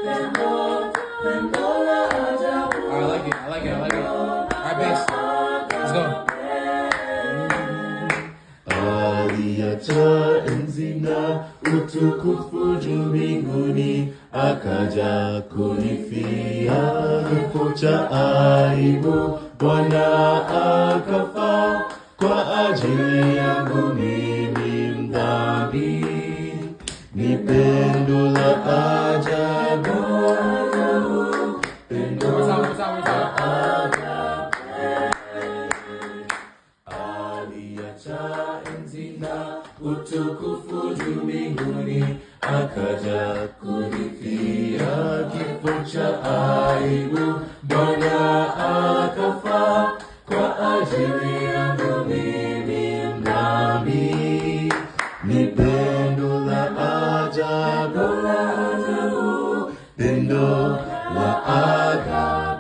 I like it. Alright, bass. Let's go. Aliacha enzi na utukufu juu mbinguni, akaja kunifia kifo cha aibu. Bwana akafa kwa ajili yangu mimi mdhambi. Ni pendo la ajabu, pendo la ajabu. Aliacha enzi na utukufu juu mbinguni, akaja kunifia kifo cha aibu. Bwana akafa kwa ajili yangu mimi mdhambi. Ni pendo la ajabu, pendo la ajabu.